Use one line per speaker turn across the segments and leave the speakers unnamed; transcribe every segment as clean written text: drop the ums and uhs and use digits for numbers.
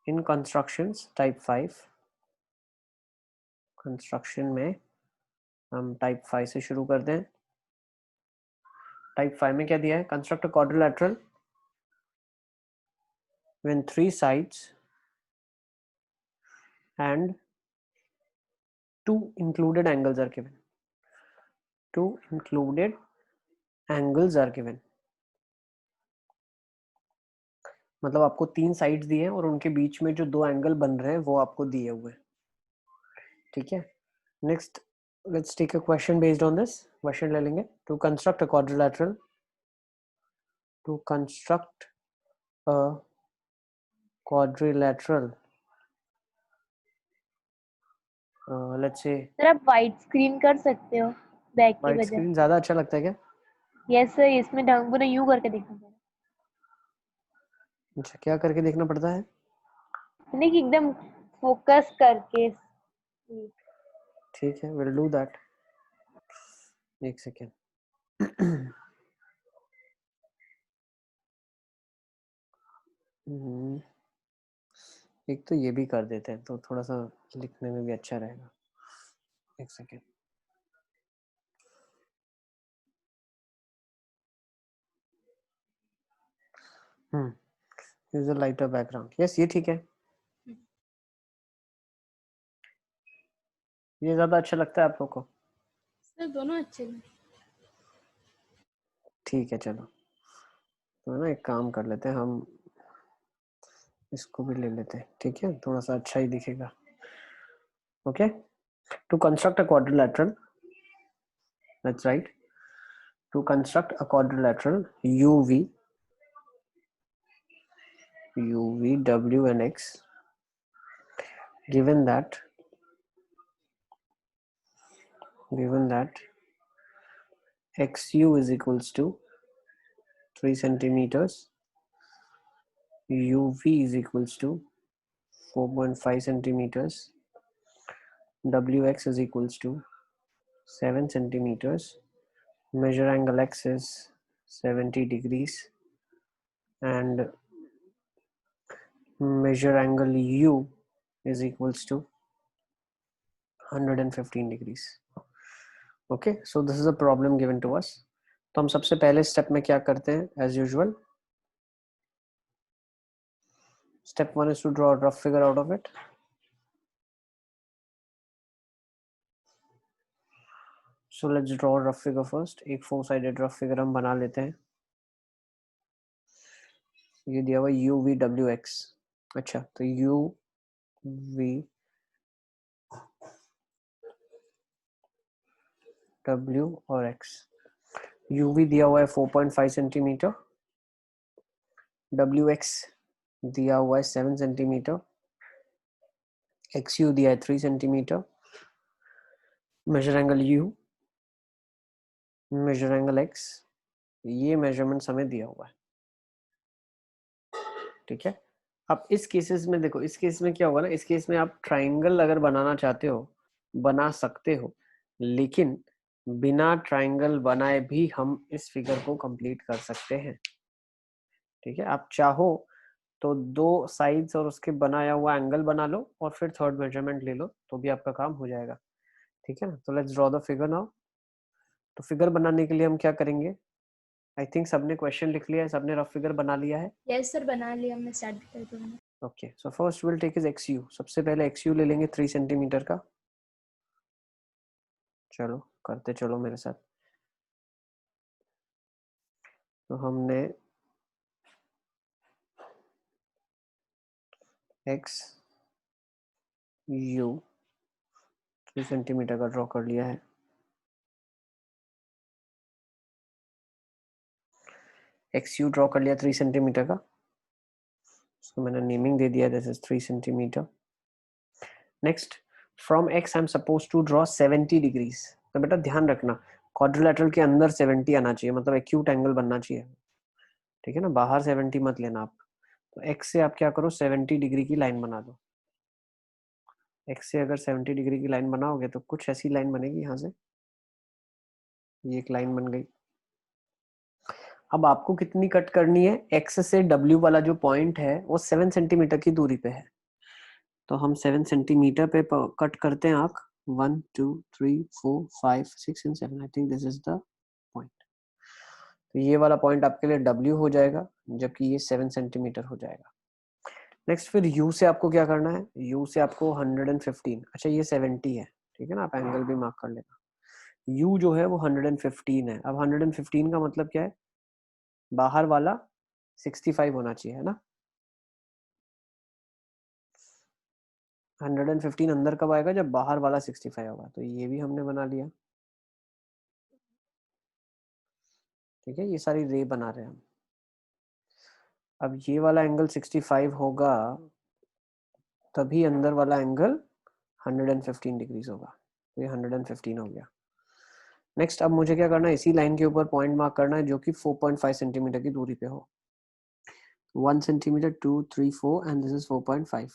इन constructions type 5, construction में हम type 5 से शुरू करते हैं। टाइप 5 में क्या दिया है? Construct a quadrilateral when 3 sides and 2 included angles are given. 2 included angles are given. मतलब आपको 3 साइड्स दिए हैं और उनके बीच में जो 2 एंगल बन रहे हैं वो आपको दिए हुए हैं। ठीक है, next let's take a question based on this. Question ले लेंगे। To construct a quadrilateral, to construct a quadrilateral, let's say।
Sir आप वाइट स्क्रीन कर सकते हो बैक की
वाइट
वजह
स्क्रीन
से।
ज्यादा अच्छा लगता है क्या?
यस सर, इसमें ढंग पूरा यूं करके देखना पड़ेगा।
अच्छा, क्या करके देखना पड़ता है?
नहीं कि एकदम फोकस करके।
ठीक है, विल डू दैट। एक सेकेंड। एक तो ये भी कर देते हैं तो थोड़ा सा लिखने में भी अच्छा रहेगा। एक second. Use a lighter background. Yes, ये ठीक है। ये ज्यादा अच्छा लगता है आप लोग को?
सर दोनों अच्छे हैं।
ठीक है, चलो तो ना एक काम कर लेते हैं हम, इसको भी ले लेते हैं। ठीक है, थोड़ा सा अच्छा ही दिखेगा। Okay, to construct a quadrilateral, let's write. To construct a quadrilateral UV W and X, given that XU is equals to 3 centimeters, UV is equals to 4.5 centimeters, WX is equals to 7 centimeters, measure angle X is 70 degrees, and measure angle U is equals to 115 degrees. Okay, so this is a problem given to us. तो हम सबसे पहले step में क्या करते हैं? As usual, step 1 is to draw a rough figure out of it. So let's draw a rough figure first. एक 4-sided rough figure हम बना लेते हैं। ये दिया हुआ UVWX। अच्छा, तो UVW और X। UV दिया हुआ है 4.5 सेंटीमीटर, WX दिया हुआ है 7 सेंटीमीटर, XU दिया है 3 centimeter, measure angle U, measure angle X, ये मेजरमेंट हमें दिया हुआ है। ठीक है, अब इस केसेस में देखो, इस केस में क्या होगा ना, इस केस में आप ट्राइंगल अगर बनाना चाहते हो बना सकते हो, लेकिन बिना ट्राइंगल बनाए भी हम इस फिगर को कंप्लीट कर सकते हैं। ठीक है, आप चाहो तो 2 साइड्स और उसके बनाया हुआ एंगल बना लो और फिर थर्ड मेजरमेंट ले लो तो भी आपका काम हो जाएगा। ठीक है ना, तो let's draw the figure now. तो फिगर बनाने के लिए हम क्या करेंगे? आई थिंक सबने क्वेश्चन लिख लिया है, सबने रफ फिगर बना लिया है।
यस सर, बना लिया हमने, स्टार्ट कर दिया।
Okay, so first will take is XU। सबसे पहले XU ले लेंगे 3 सेंटीमीटर का। चलो करते चलो मेरे साथ। तो हमने XU 3 सेंटीमीटर का ड्रॉ कर लिया है। XU ड्रॉ कर लिया 3 सेंटीमीटर का, उसको मैंने नेमिंग दे दिया, this is 3 centimeter. Next, from X I am suppose to draw 70 degrees. तो बेटा ध्यान रखना, क्वाड्रिलैटरल के अंदर 70 आना चाहिए, मतलब एक्यूट एंगल बनना चाहिए। ठीक है ना, बाहर 70 मत लेना आप। तो X से आप क्या करो, 70 डिग्री की लाइन बना दो। X से अगर 70 डिग्री की लाइन बनाओगे तो कुछ ऐसी लाइन बनेगी यहाँ से, ये एक लाइन बन गई। अब आपको कितनी कट करनी है, x से w वाला जो पॉइंट है वो 7 सेंटीमीटर की दूरी पे है, तो हम 7 सेंटीमीटर पे कट करते हैं आंख। 1 2 3 4 5 6 and 7, I think this is the point. तो ये वाला पॉइंट आपके लिए w हो जाएगा, जबकि ये 7 सेंटीमीटर हो जाएगा। नेक्स्ट फिर u से आपको क्या करना है, u से आपको 115, अच्छा ये 70 है, ठीक है ना, आप एंगल भी मार्क कर लेना। u जो है वो 115 है। अब 115 का मतलब क्या है, बाहर वाला 65 होना चाहिए, है ना। 115 अंदर कब आएगा, जब बाहर वाला 65 होगा, तो ये भी हमने बना लिया। ठीक है, ये सारी रे बना रहे हैं हम। अब ये वाला एंगल 65 होगा, तभी अंदर वाला एंगल 115 डिग्रीज होगा, तो ये 115 हो गया। नेक्स्ट अब मुझे क्या करना है, इसी लाइन के ऊपर पॉइंट मार्क करना है जो कि 4.5 सेंटीमीटर की दूरी पे हो। 1 सेंटीमीटर 2 3 4 एंड दिस इज 4.5,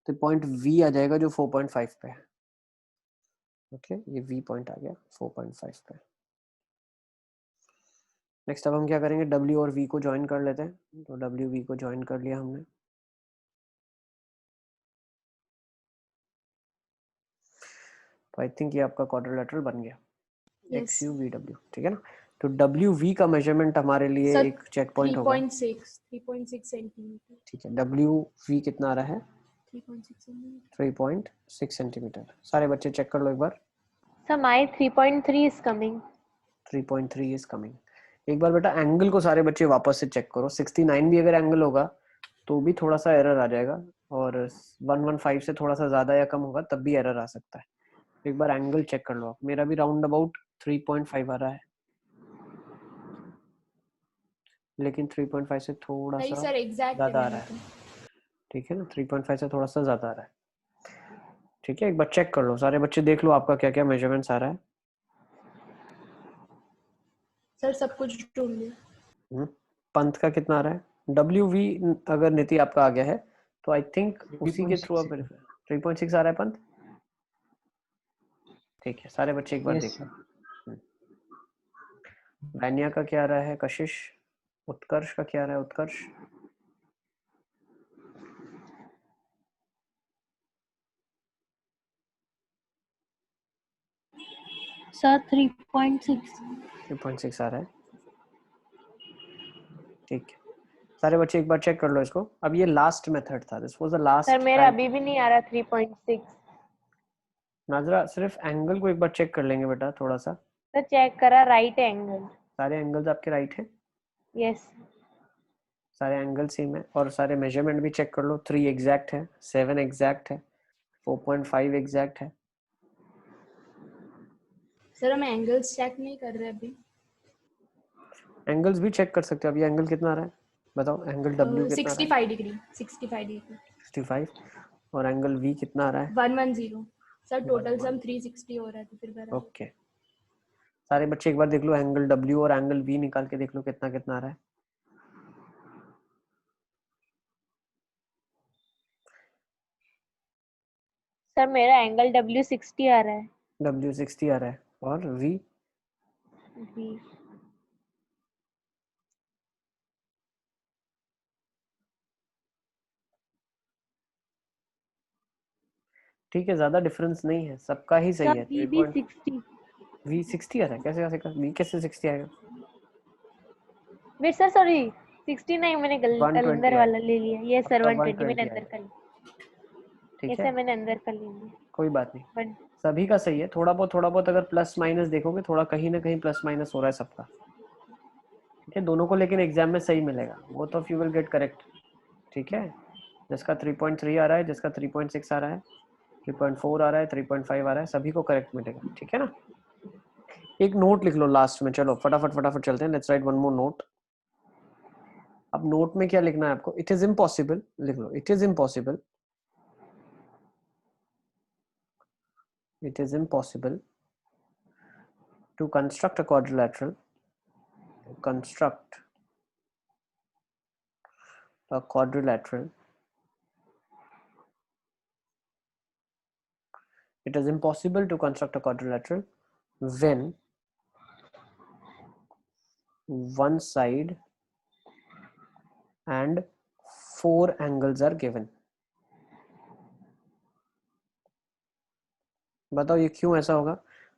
तो पॉइंट V आ जाएगा जो 4.5 पे है। ओके, ये V पॉइंट आ गया 4.5 पे। नेक्स्ट अब हम क्या करेंगे, W और V को ज्वाइन कर लेते हैं, तो W V को ज्वाइन कर लिया हमने। तो आई थिंक ये आपका क्वाड्रिलेटरल बन गया,
यस
XUVW, ठीक है ना। तो WV का मेजरमेंट हमारे लिए
सर
एक चेक पॉइंट होगा।
3.6 सेंटीमीटर।
ठीक है, WV कितना आ रहा है,
3.6 सेंटीमीटर।
3.6 सेंटीमीटर। सारे बच्चे चेक कर लो एक बार।
So my 3.3 is coming.
3.3 is coming. एक बार बेटा एंगल को सारे बच्चे वापस से चेक करो, 69 भी अगर एंगल होगा तो भी थोड़ा सा एरर आ जाएगा, और 115 से थोड़ा सा ज्यादा या कम होगा तब भी एरर आ सकता है। एक बार एंगल चेक कर लो आप। मेरा भी राउंड अबाउट 3.5 आ रहा है, लेकिन 3.5 से थोड़ा
नहीं
सा
सर एग्जैक्ट है
ज्यादा आ
मेरा
रहा है,
तो।
ठीक है ना, 3.5 से थोड़ा सा ज्यादा आ रहा है। ठीक है, एक बार चेक कर लो, सारे बच्चे देख लो आपका क्या क्या मेजरमेंट्स आ रहा है।
सर सब कुछ ढूंढ लिया।
पंथ का कितना आ रहा है, WV अगर नीति आपका आ गया है तो आई थिंक उसी के थ्रू आप 3.6 आ रहा है पंथ। ठीक है, सारे बच्चे एक बार देख लो। वैन्या का क्या आ रहा है, कशिश। उत्कर्ष का क्या आ रहा है, उत्कर्ष।
Sir, 3.6.
3.6 आ रहा है, ठीक है। सारे बच्चे एक बार चेक कर लो इसको। अब ये लास्ट मेथड था, this was the
sir
last
मेरा अभी भी नहीं आ रहा 3.6।
नाजरा सिर्फ एंगल को एक बार चेक कर लेंगे बेटा थोड़ा सा।
सर चेक करा, राइट एंगल।
सारे एंगल्स आपके राइट है,
यस।
सारे एंगल सेम है, और सारे मेजरमेंट भी चेक कर लो। 3 एग्जैक्ट है, 7 एग्जैक्ट है, 4.5 एग्जैक्ट है।
सर हम एंगल्स चेक नहीं कर रहे अभी।
एंगल्स भी चेक कर सकते हो। अब ये एंगल कितना आ रहा है बताओ, एंगल W कितना आ रहा है,
65 डिग्री 65 डिग्री
65, और एंगल V कितना आ रहा है,
110। Sir total
11।
सम 360 हो रहा है तो फिर बराबर।
ओके, सारे बच्चे एक बार देख लो एंगल W और एंगल V निकाल के देख लो कितना कितना आ रहा है।
सर मेरा एंगल W60 आ रहा है।
W60 आ रहा है, और V
जी।
ठीक है, ज्यादा डिफरेंस नहीं है, सबका ही सही
सर
है।
V भी 60।
V60 आ रहा है, कैसे V कैसे 60 आएगा,
वेट सर, सॉरी 60 नहीं, मैंने
120
अंदर
आएगा,
वाला ले लिया। ये सर
आपका
120 मैंने
120
अंदर
आएगा।
कर लिया। ये
ठीक है,
सर मैंने अंदर कर लिया।
कोई बात नहीं,
वन।
सभी का सही है। थोड़ा बहुत अगर प्लस माइनस देखोगे, थोड़ा कहीं ना कहीं प्लस माइनस हो रहा है सबका। ठीक है, दोनों को लेकिन एग्जाम में सही मिलेगा, both of you will get correct. ठीक है, जिसका 3.3 आ रहा है, जिसका 3.6 आ रहा है, 3.4 आ रहा है, 3.5 आ रहा है, सभी को करेक्ट मिलेगा। ठीक है ना। एक नोट लिख लो लास्ट में, चलो फटाफट फटाफट चलते हैं, let's write one more note. अब नोट में क्या लिखना है आपको, इट इज इम्पॉसिबल लिख लो, it is impossible, it is impossible to construct a quadrilateral, to construct a quadrilateral, it is impossible to construct a quadrilateral when one side and 4 angles are given. बताओ ये क्यों ऐसा होगा?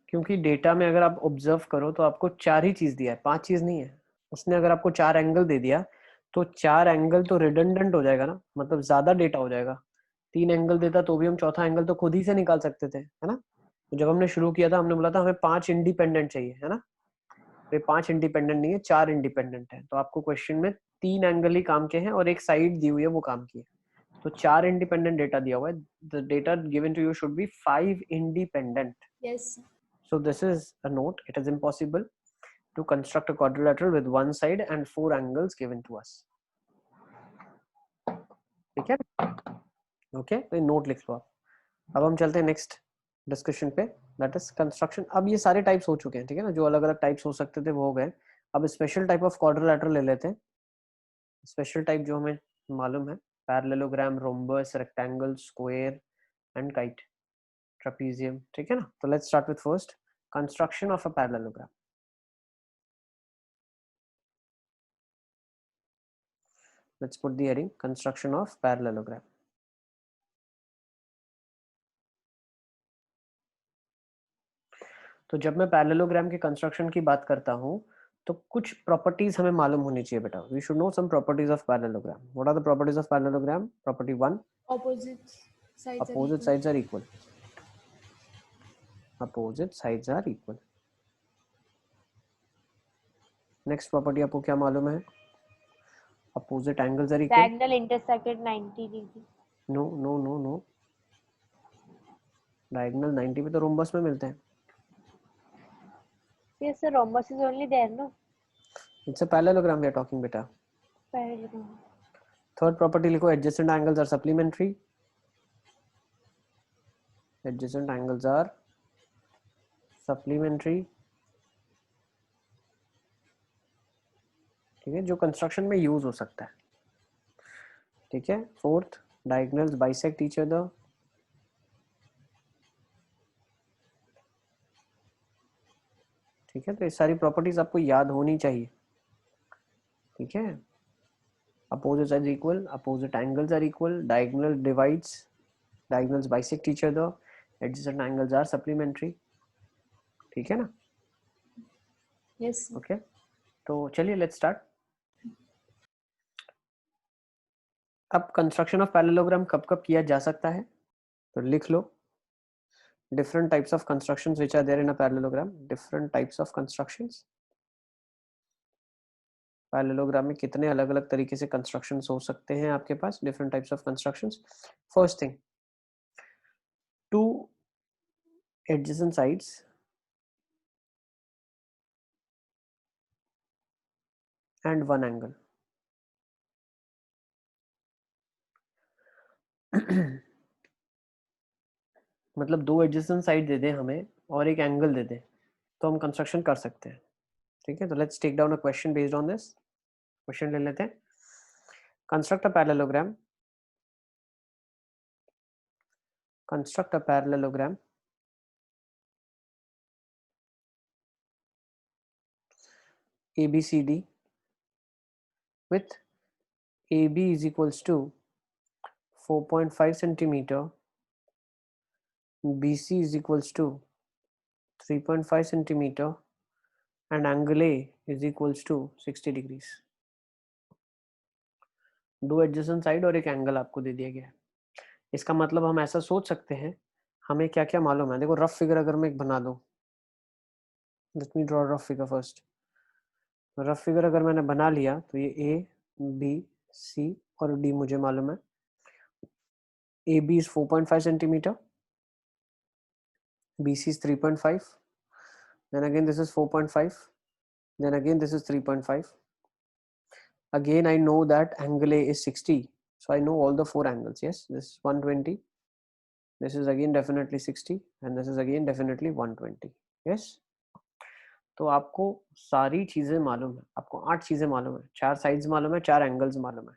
क्योंकि data में अगर आप ऑब्जर्व करो तो आपको 4 ही चीज दिया है, 5 चीज नहीं है। उसने अगर आपको 4 एंगल दे दिया तो 4 एंगल तो रिडंडेंट हो जाएगा ना, मतलब ज्यादा डेटा हो जाएगा। 3 एंगल देता तो भी हम चौथा एंगल तो खुद ही से निकाल सकते थे, है ना? तो जब हमने शुरू किया था हमने बोला था हमें 5 इंडिपेंडेंट चाहिए, है ना? ये 5 इंडिपेंडेंट नहीं है, 4 इंडिपेंडेंट है। तो आपको क्वेश्चन में 3 एंगल ही काम के हैं और एक साइड दी हुई है वो काम की है। तो 4 इंडिपेंडेंट डेटा दिया हुआ है। The data given to you should be 5 independent.
Yes.
So this is a note. It is impossible to construct a quadrilateral with one side and 4 angles given to us. ठीक है? Okay, तो note लिख लो आप। अब हम चलते हैं next discussion पे, दैट इज कंस्ट्रक्शन। अब ये सारे टाइप्स हो चुके हैं, ठीक है ना? जो अलग अलग टाइप्स हो सकते थे वो हो गए। अब स्पेशल टाइप ऑफ क्वाड्रिलेटरल ले लेते हैं। स्पेशल टाइप जो हमें मालूम है, parallelogram, rhombus, rectangle, square and kite, trapezium, ठीक है ना? तो let's start with first construction of a parallelogram. Let's put the heading construction of parallelogram. तो जब मैं पैरेललोग्राम के कंस्ट्रक्शन की बात करता हूँ तो कुछ प्रॉपर्टीज हमें मालूम होनी चाहिए बेटा. We should know some properties of parallelogram. What are the properties of parallelogram? Property 1,
Opposite sides are
opposite
equal.
sides are equal. Opposite sides are equal. Next property आपको क्या मालूम है? opposite angles are equal.
Diagonal intersected 90 degree.
No no no no, diagonal 90 पे तो rhombus में मिलते हैं.
Yes, sir. Rhombus is only there, no?
It's a parallelogram we are talking बेटा.
Parallelogram.
थर्ड प्रॉपर्टी लिखो, adjacent angles are supplementary. Adjacent angles are supplementary. ठीक है, जो कंस्ट्रक्शन में यूज हो सकता है. ठीक है. Fourth, diagonals bisect each other. ठीक है, तो ये सारी प्रॉपर्टीज आपको याद होनी चाहिए. ठीक है. opposite sides equal, opposite angles are equal, diagonal divides, diagonals bisect each other, adjacent angles are supplementary. ठीक है ना?
Yes. Sir.
ओके, तो चलिए लेट्स स्टार्ट. अब कंस्ट्रक्शन ऑफ पैरेललोग्राम कब कब किया जा सकता है तो लिख लो. different types of constructions which are there in a parallelogram. Different types of constructions. Parallelogram में कितने अलग अलग तरीके से कंस्ट्रक्शंस हो सकते हैं आपके पास? Different types of constructions. First thing, two adjacent sides and one angle. मतलब दो एडजेसेंट साइड दे दें हमें और एक एंगल दे दें तो हम कंस्ट्रक्शन कर सकते हैं. ठीक है, तो let's take down a question based on this. Question ले लेते हैं. Construct a parallelogram. Construct a parallelogram ABCD with AB is equals to 4.5 centimeter, BC is equals to 3.5 centimeter and angle A is equals to 60 degrees. दो adjacent side और एक angle आपको दे दिया गया है. इसका मतलब हम ऐसा सोच सकते हैं, हमें क्या क्या मालूम है. देखो रफ फिगर अगर मैं एक बना दूं, late me draw rough figure first. Rough figure अगर मैंने बना लिया तो ये A, B, C और D मुझे मालूम है. AB is 4.5 centimeter, BC is 3.5, then again this is 4.5, then again this is 3.5. Again I know that angle A is 60, so I know all the four angles. Yes, this is 120, this is again definitely 60 and this is again definitely 120. Yes, तो आपको सारी चीजें मालूम है. आपको 8 चीजें मालूम है, 4 साइड्स मालूम है, 4 एंगल्स मालूम है.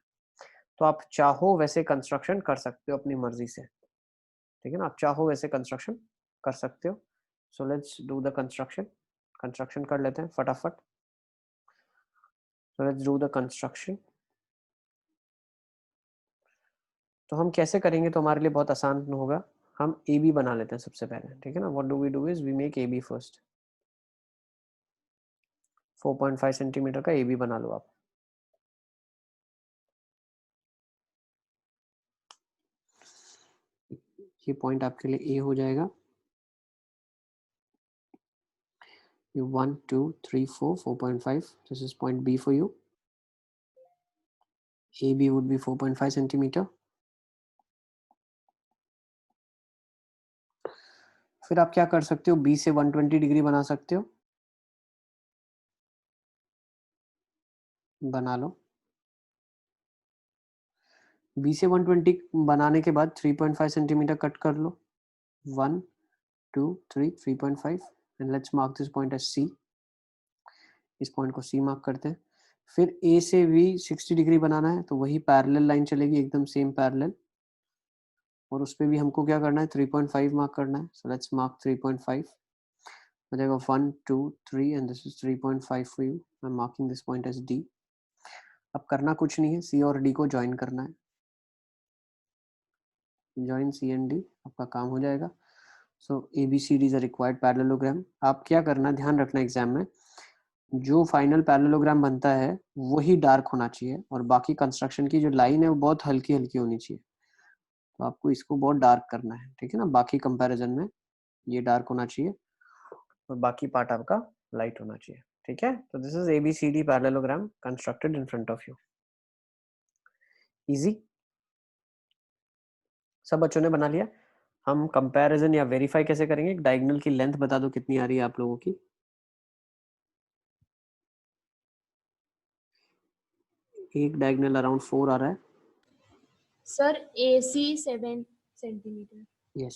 तो आप चाहो वैसे कंस्ट्रक्शन कर सकते हो अपनी मर्जी से. ठीक है ना? आप चाहो वैसे कंस्ट्रक्शन कर सकते हो. So let's do the construction. Construction कर लेते हैं फटाफट. Let's do the construction. तो हम कैसे करेंगे तो हमारे लिए बहुत आसान होगा, हम ए बी बना लेते हैं सबसे पहले, ठीक है ना। What do we do is we make A B first. 4.5 centimeter का ए बी बना लो आप। ये पॉइंट आपके लिए ए हो जाएगा। You 1 2 3 4 4.5, this is point B for you. AB would be 4.5 centimeter. फिर आप क्या कर सकते हो, B से 120 डिग्री बना सकते हो, बना लो। B से 120 बनाने के बाद 3.5 सेंटीमीटर कट कर लो। 1 2 3 3.5 and let's mark this point as C। इस पॉइंट को C मार्क करते हैं। फिर A से B 60 डिग्री बनाना है, तो वही पैरेलल लाइन चलेगी, एकदम सेम पैरेलल, और उस पे भी हमको क्या करना है, 3.5 मार्क करना है। So let's mark 3.5। हो जाएगा 1 2 3 and this is 3.5 for you. I am marking this point as D। अब करना कुछ नहीं है, C और D को ज्वाइन करना है। ज्वाइन C एंड D, आपका काम हो जाएगा। सो ABCD is a required parallelogram. आप क्या करना, ध्यान रखना एग्जाम में, जो फाइनल पैरेललोग्राम बनता है वही डार्क होना चाहिए, और बाकी कंस्ट्रक्शन की जो लाइन है वो बहुत हल्की हल्की होनी चाहिए। तो आपको इसको बहुत डार्क करना है, ठीक है ना। बाकी कंपैरिजन में ये डार्क होना चाहिए और बाकी पार्ट आपका लाइट होना चाहिए, ठीक है। तो this is ABCD parallelogram constructed in front of you. Easy, सब बच्चों ने बना लिया। हम कंपैरिजन या वेरीफाई कैसे करेंगे, डायगोनल की लेंथ बता दो कितनी आ रही है आप लोगों की। एक डायगोनल अराउंड 4 आ रहा है।
Sir AC 7 centimetre.
Yes,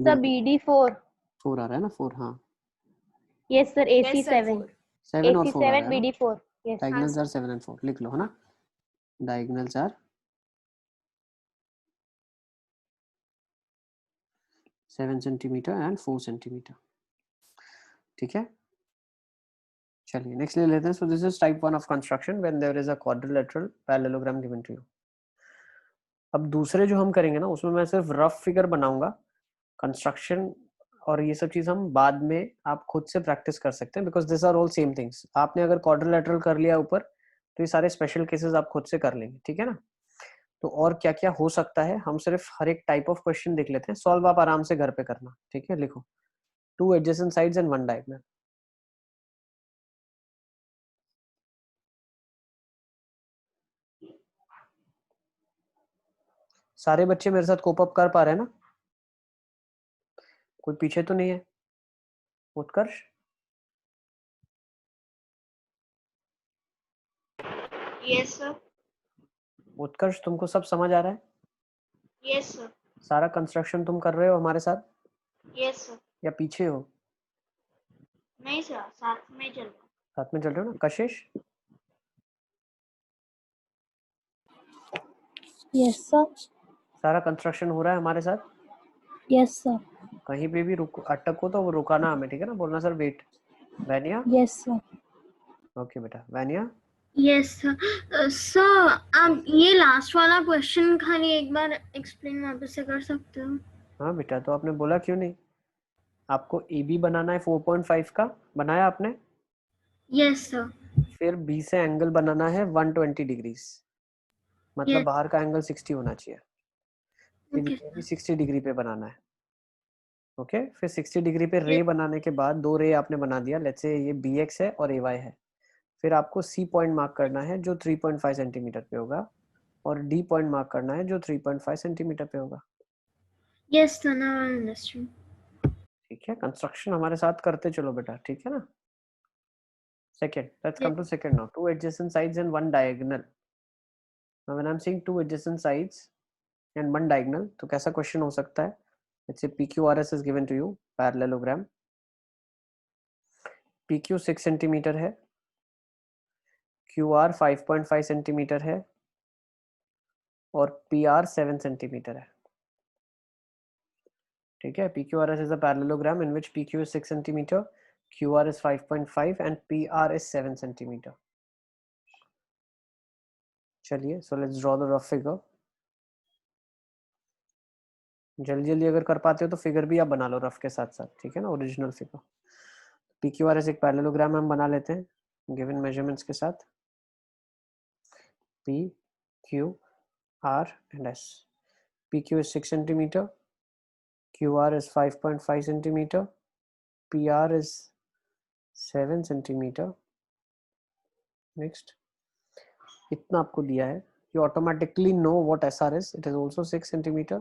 sir BD 4।
4 आ रहा है ना, 4, हाँ।
Yes sir AC
yes sir
7।
7 और
AC
4 आ रहा
7
है ना।
BD 4। यस।
हाँ
डायगोनल्स आर
सर।
7 एंड 4, लिख लो, है ना। Diagonals are 7 centimeter and 4 centimeter, ठीक है। चलिए नेक्स्ट ले लेते हैं। So this is type 1 of construction when there is a quadrilateral parallelogram given to you. अब दूसरे जो हम करेंगे ना, उसमें मैं सिर्फ रफ फिगर बनाऊंगा। कंस्ट्रक्शन और ये सब चीज हम बाद में आप खुद से प्रैक्टिस कर सकते हैं, because this are all same things. आपने अगर क्वाड्रिलेटरल कर लिया ऊपर, तो ये सारे स्पेशल केसेस आप खुद से कर लेंगे, ठीक है ना। तो और क्या क्या हो सकता है, हम सिर्फ हर एक टाइप ऑफ क्वेश्चन देख लेते हैं। सॉल्व आप आराम से घर पे करना, ठीक है। लिखो 2 एडजेसेंट साइड्स एंड 1 डायगोनल। सारे बच्चे मेरे साथ कोप अप कर पा रहे हैं ना, कोई पीछे तो नहीं है। उत्कर्ष,
यस सर।
उत्कर्ष तुमको सब समझ आ रहा है?
Yes sir.
सारा कंस्ट्रक्शन तुम कर रहे हो हमारे साथ,
यस सर।
या पीछे हो?
नहीं सर, साथ में चल रहा।
साथ में चल रहे हो ना। कशिश,
यस सर।
सारा कंस्ट्रक्शन हो रहा है हमारे साथ।
Yes sir.
कहीं पे भी रुक अटको तो वो रुकाना हमें, ठीक है ना। बोलना sir wait. Vania,
yes sir.
Okay बेटा। Vania,
yes sir. सर आप ये लास्ट वाला क्वेश्चन खाली एक बार एक्सप्लेन वापस से कर सकते हो?
हाँ बेटा, तो आपने बोला क्यों नहीं? आपको ए बी बनाना है 4.5 का, बनाया आपने।
Yes sir.
फिर बी से एंगल बनाना है 120 डिग्रीज, मतलब
यस।
बाहर का एंगल 60 होना चाहिए। फिर
ओके
ये भी
सर।
60 डिग्री पे बनाना है, ओके। फिर 60 डिग्री पे रे
यस।
बनाने के बाद 2 रे आपने बना दिया, लेट्स से ये बी एक्स है और ए वाई है। फिर आपको सी पॉइंट मार्क करना है जो 3.5 सेंटीमीटर पे होगा, और डी पॉइंट मार्क करना है जो 3.5 सेंटीमीटर पे होगा,
yes sir, now I understand.
ठीक है। कंस्ट्रक्शन हमारे साथ करते चलो बेटा, ठीक है ना। Second, let's come to second now. 2 adjacent sides and 1 diagonal. Now when I'm saying 2 adjacent sides and 1 diagonal, तो कैसा क्वेश्चन हो सकता है? let's say PQRS is given to you, parallelogram. PQ 6 centimetre है, QR 5.5 सेंटीमीटर है, और PR 7 centimetre है, ठीक है। PQRS is a parallelogram in which PQ is 6 centimeter, QR is 5.5 and PR is 7 centimeter. चलिए, so let's draw the rough figure. जल्दी जल्दी अगर कर पाते हो तो फिगर भी आप बना लो रफ के साथ साथ, ठीक है ना, original figure. P Q R S एक पैरेललोग्राम हम बना लेते हैं गिवन मेजरमेंट्स के साथ, P Q R and S. P Q is 6 centimetre, Q R is 5.5 centimetre, P R is 7 centimetre. Next, इतना आपको दिया है, you automatically know what SR is, it is also 6 centimeter,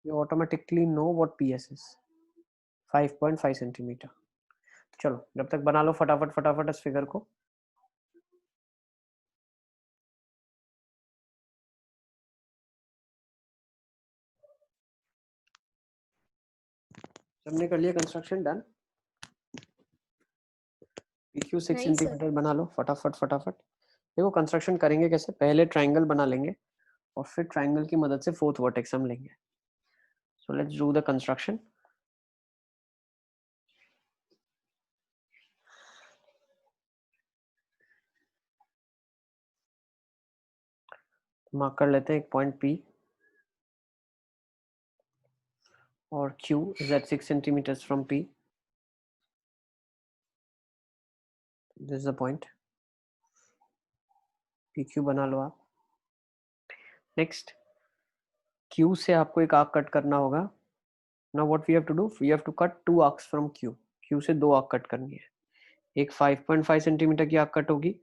you automatically know what PS is 5.5 centimeter। चलो जब तक बना लो फटाफट फटाफट इस फिगर को। सबने कर लिया कंस्ट्रक्शन डन? PQ 6
नहीं सर।
सेंटीमीटर बना लो फटाफट फटाफट। देखो कंस्ट्रक्शन करेंगे कैसे, पहले ट्राइंगल बना लेंगे और फिर ट्राइंगल की मदद से फोर्थ वर्टेक्स हम लेंगे। So let's do the construction. Mark कर लेते हैं एक पॉइंट P और Q is at 6 centimeters from P. This is the point. PQ बना लो आप। नेक्स्ट, Q से आपको एक आर्क कट करना होगा। Now what we have to do? We have to cut 2 arcs from Q. Q से 2 arc cut करनी है। एक 5.5 सेंटीमीटर की आर्क कट होगी,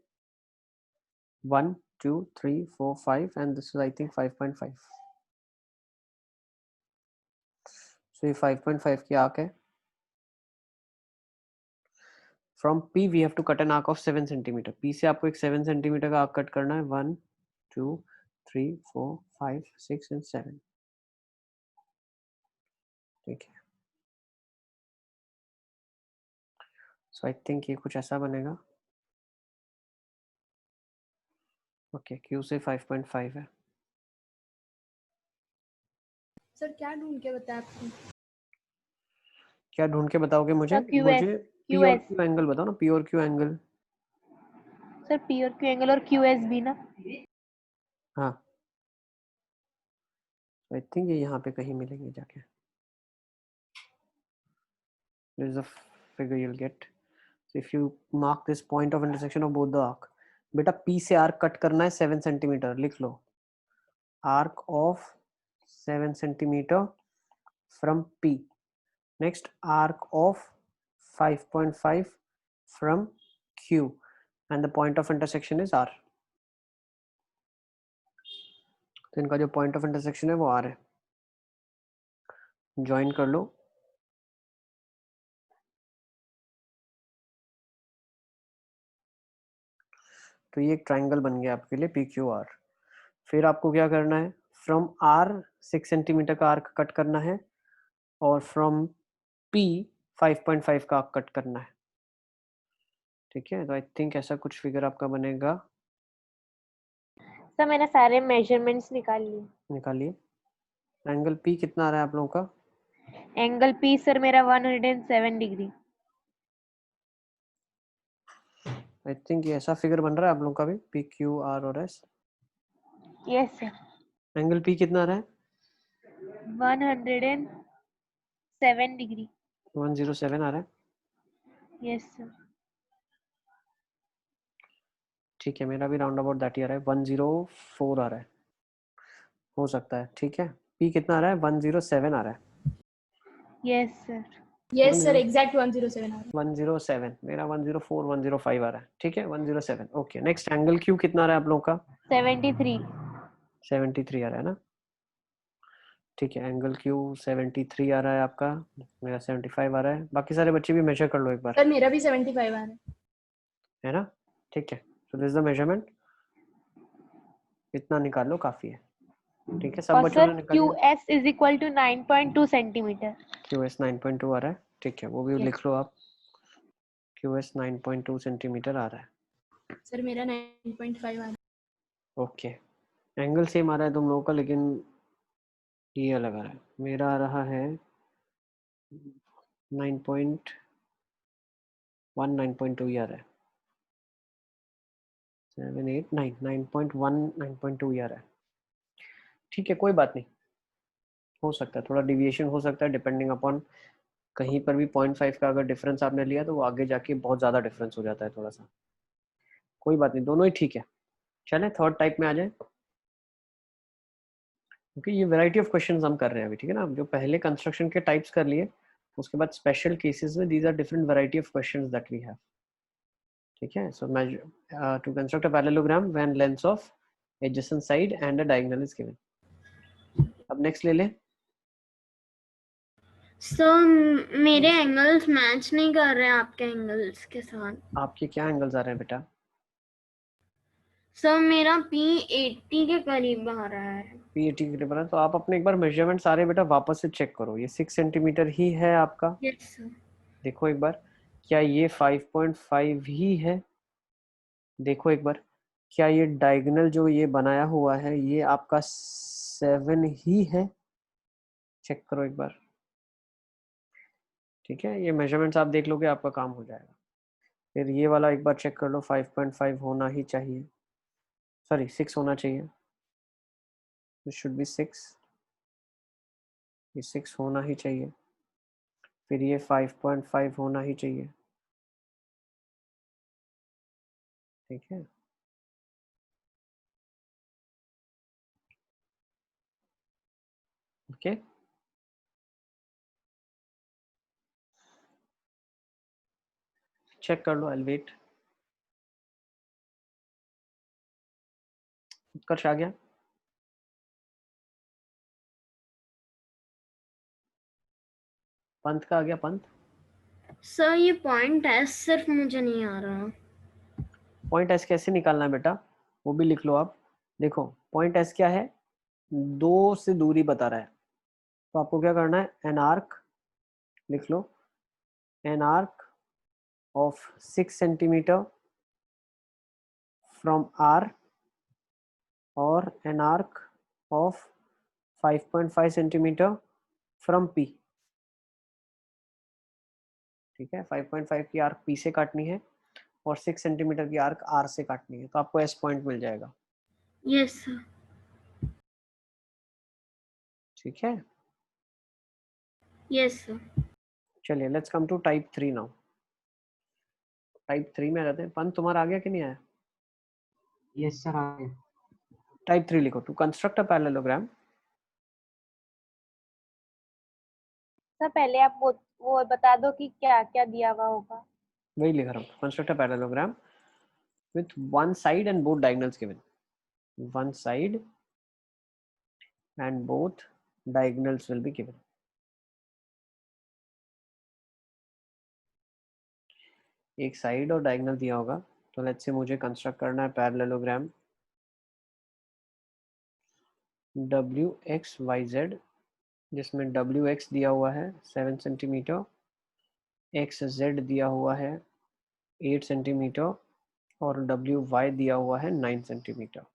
1 2 3 4 5 and this is I think 5.5. So ये 5.5 की आर्क है। From P we have to cut an arc of 7 centimetre. P से आपको एक 7 सेंटीमीटर का आर्क कट करना है, 1 2 3 4 5 6 and 7। ठीक है, सो आई थिंक ये कुछ ऐसा बनेगा। ओके, Q से 5.5 है।
सर क्या ढूंढ के बताया आपने?
क्या ढूंढ के बताओगे मुझे?
सर QS,
मुझे P और
QS
Q एंगल बताओ ना, P और Q एंगल।
सर P और Q एंगल और QS भी ना।
हाँ, आई थिंक ये यहाँ पे कहीं मिलेंगे जाके। This is the figure you'll get. So if you mark this point of intersection of both the arc, बेटा P से आर्क कट करना है 7 सेंटीमीटर, लिख लो arc of 7 centimetre from P. Next, arc of 5.5 from Q and the point of intersection is R. तो इनका जो point of intersection है वो R है। ज्वाइन कर लो। तो ये एक ट्राइंगल बन गया आपके लिए PQR। फिर आपको क्या करना है, फ्रॉम R 6 सेंटीमीटर का आर्क कट करना है और फ्रॉम P 5.5 का आर्क कट करना है। ठीक है, तो आई थिंक ऐसा कुछ फिगर आपका बनेगा।
सर मैंने सारे मेजरमेंट्स निकाल लिए।
निकालिए। एंगल P कितना आ रहा है आप लोगों का?
एंगल P सर मेरा 107 डिग्री।
आई थिंक ये ऐसा फिगर बन रहा है आप लोगों का भी, PQR और S।
Yes sir,
angle P कितना आ रहा है?
107 डिग्री।
107 आ रहा है।
Yes sir.
ठीक है, मेरा भी राउंड अबाउट दैट ही आ रहा है, 104 आ रहा है, हो सकता है। ठीक है, P कितना आ रहा है? 107 आ रहा है।
Yes sir.
Yes sir, exact 107 आ रहा
107, मेरा 104 105 आ रहा है। ठीक है, 107। ओके, नेक्स्ट एंगल Q कितना आ रहा है आप लोगों का?
73।
73 आ रहा है ना। ठीक है, एंगल Q 73 आ रहा है आपका, मेरा 75 आ रहा है। बाकी सारे बच्चे भी मेजर कर लो एक
है।
बार,
सर मेरा भी 75 आ रहा है।
है ना। ठीक है, सो दिस इज द मेजरमेंट, इतना निकाल लो, काफी है। ठीक है, सब
और
बच्चों
सर
ने निकाल लिया।
QS is equal to 9.2 centimeter.
QS 9.2 आ रहा है। ठीक है, वो भी
Yes.
लिख लो आप, QS 9.2 सेंटीमीटर आ रहा है।
सर मेरा 9.5 आ रहा है।
ओके, एंगल सेम आ रहा है तुम लोगों का, लेकिन ये अलग आ रहा है। मेरा आ रहा है 9.1 9.2 ही आ रहा है। 7 8 9 9.1 9.2 यार है। ठीक है, कोई बात नहीं, हो सकता है थोड़ा डिविएशन हो सकता है डिपेंडिंग अपॉन, कहीं पर भी 0.5 का अगर डिफरेंस आपने लिया तो वो आगे जाके बहुत ज़्यादा डिफरेंस हो जाता है थोड़ा सा। कोई बात नहीं, दोनों ही ठीक है। चलें थर्ड टाइप में आ जाए, क्योंकि ये वैरायटी ऑफ क्वेश्चंस हम कर रहे हैं अभी, ठीक है ना। जो पहले कंस्ट्रक्शन के टाइप्स कर लिए, उसके बाद स्पेशल केसेस में these are different variety of questions that we have, ठीक है। So to construct a parallelogram when lengths of adjacent side and a diagonal is given. अब नेक्स्ट ले लें।
सर मेरे एंगल्स मैच नहीं कर रहे हैं आपके एंगल्स के साथ।
आपके क्या एंगल्स आ रहे हैं बेटा?
सर मेरा P80 के करीब आ रहा है।
P80 के बना, तो आप अपने एक बार मेजरमेंट सारे बेटा वापस से चेक करो। ये 6 सेंटीमीटर ही है आपका,
यस सर।
देखो एक बार। क्या ये 5.5 ही है? देखो एक बार। क्या ये डायगोनल जो ये बनाया हुआ है ये आपका 7 ही है? चेक करो एक बार, ठीक है। ये मेजरमेंट्स आप देख लोगे, आपका काम हो जाएगा। फिर ये वाला एक बार चेक कर लो, 5.5 होना ही चाहिए, सॉरी 6 होना चाहिए, दिस शुड बी 6, ये 6 होना ही चाहिए। फिर ये 5.5 होना ही चाहिए, ठीक है। ओके, चेक कर लो। I wait. उत्कर्ष आ गया? पंथ का आ गया? पंथ
सर ये पॉइंट एस सिर्फ मुझे नहीं आ रहा।
पॉइंट एस कैसे निकालना है बेटा, वो भी लिख लो आप। देखो पॉइंट एस क्या है, 2 से दूरी बता रहा है, तो आपको क्या करना है, एन आर्क लिख लो, an arc of 6 centimetre from R और an arc of 5.5 centimetre from P, ठीक है। 5.5 की आर्क पी से काटनी है और 6 सेंटीमीटर की आर्क आर से काटनी है, तो आपको एस पॉइंट मिल जाएगा,
यस सर।
ठीक है।
Yes sir.
चलिए let's come to type 3 now. Type 3 में आ जाते हैं। पंत तुम्हारा आ गया कि नहीं आया?
यस सर आ गया।
टाइप 3 लिखो, to construct a parallelogram.
Sir पहले आप वो बता दो कि क्या क्या दिया हुआ होगा।
वही लिख रहा हूँ, construct a parallelogram with one side and both diagonals given, one side and both diagonals will be given। एक साइड और डायगोनल दिया होगा, तो लेट्स से मुझे कंस्ट्रक्ट करना है पैरेललोग्राम WXYZ, जिसमें WX दिया हुआ है 7 सेंटीमीटर, XZ दिया हुआ है 8 सेंटीमीटर और WY दिया हुआ है 9 सेंटीमीटर।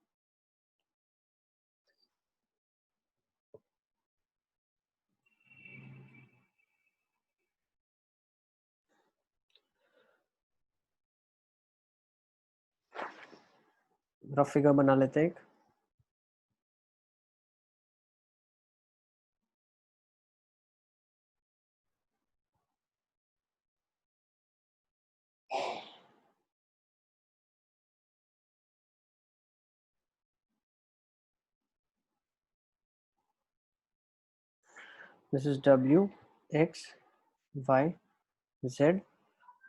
रफ फिगर बना लेते हैं एक। This is WXYZ।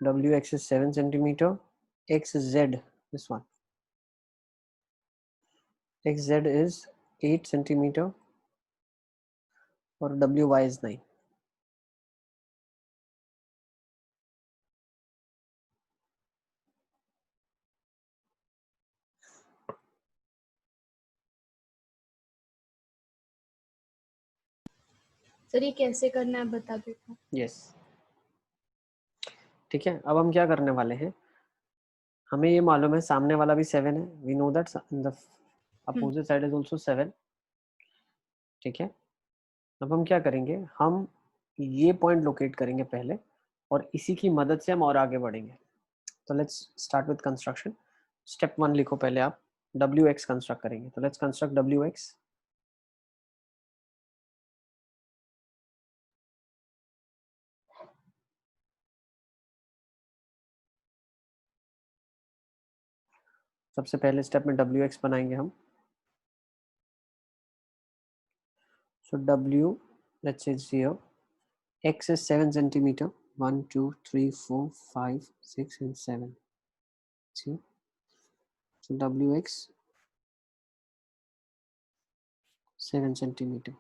WX is 7 centimeter, XZ, this one, XZ is 8 centimeter और WY is 9।
सर ये कैसे करना है बता देता हूँ।
यस, ठीक है। अब हम क्या करने वाले हैं, हमें ये मालूम है सामने वाला भी 7 है, we know that the opposite side is also 7, ठीक है। अब हम क्या करेंगे, हम ये पॉइंट लोकेट करेंगे पहले और इसी की मदद से हम और आगे बढ़ेंगे। तो let's start with construction. Step 1 लिखो पहले आप, WX कंस्ट्रक्ट करेंगे। तो लेट्स कंस्ट्रक्ट WX। सबसे पहले स्टेप में WX बनाएंगे हम। So W, let's say it's here. X is 7 centimeter. 1, 2, 3, 4, 5, 6, and 7. See? So WX 7 centimeter.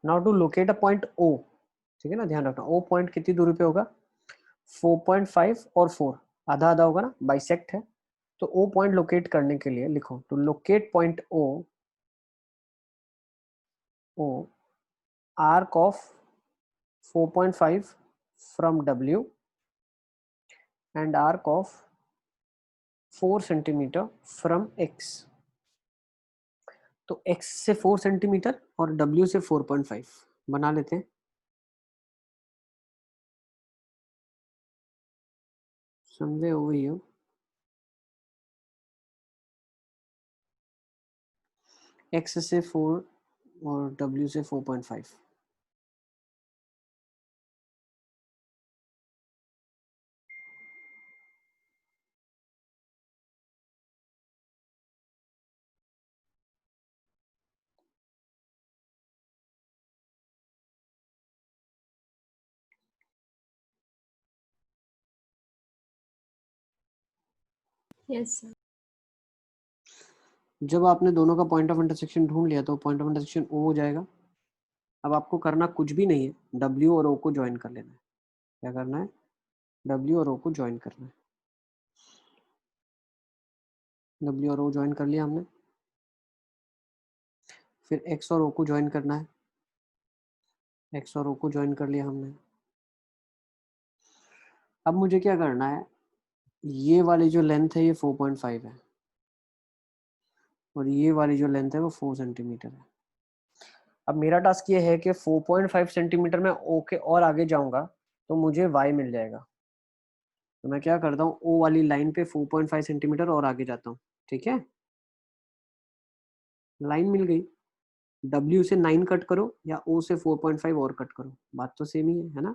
Now to locate a point O, ठीक है ना, ध्यान रखना O पॉइंट कितनी दूरी पे होगा, 4.5 और 4 आधा आधा होगा ना, बाइसेक्ट है। तो O पॉइंट लोकेट करने के लिए लिखो, to locate point O arc of 4.5 from W and arc of 4 centimeter from X। तो X से 4 सेंटीमीटर और W से 4.5 बना लेते हैं। समझे over here। X से 4 और W से 4.5।
Yes sir.
जब आपने दोनों का पॉइंट ऑफ इंटरसेक्शन ढूंढ लिया तो पॉइंट ऑफ इंटरसेक्शन O हो जाएगा। अब आपको करना कुछ भी नहीं है, W और O को ज्वाइन कर लेना है। क्या करना है, W और O को ज्वाइन करना है। W और O ज्वाइन कर लिया हमने। फिर X और O को ज्वाइन करना है। X और O को ज्वाइन कर लिया हमने। अब मुझे क्या करना है, ये वाली जो लेंथ है ये 4.5 है और ये वाली जो लेंथ है वो 4 सेंटीमीटर है। अब मेरा टास्क ये है कि 4.5 सेंटीमीटर में O के और आगे जाऊंगा तो मुझे Y मिल जाएगा। तो मैं क्या करता हूँ, O वाली लाइन पे 4.5 सेंटीमीटर और आगे जाता हूँ। ठीक है, लाइन मिल गई। W से 9 कट करो या O से 4.5 और कट करो, बात तो सेम ही है ना।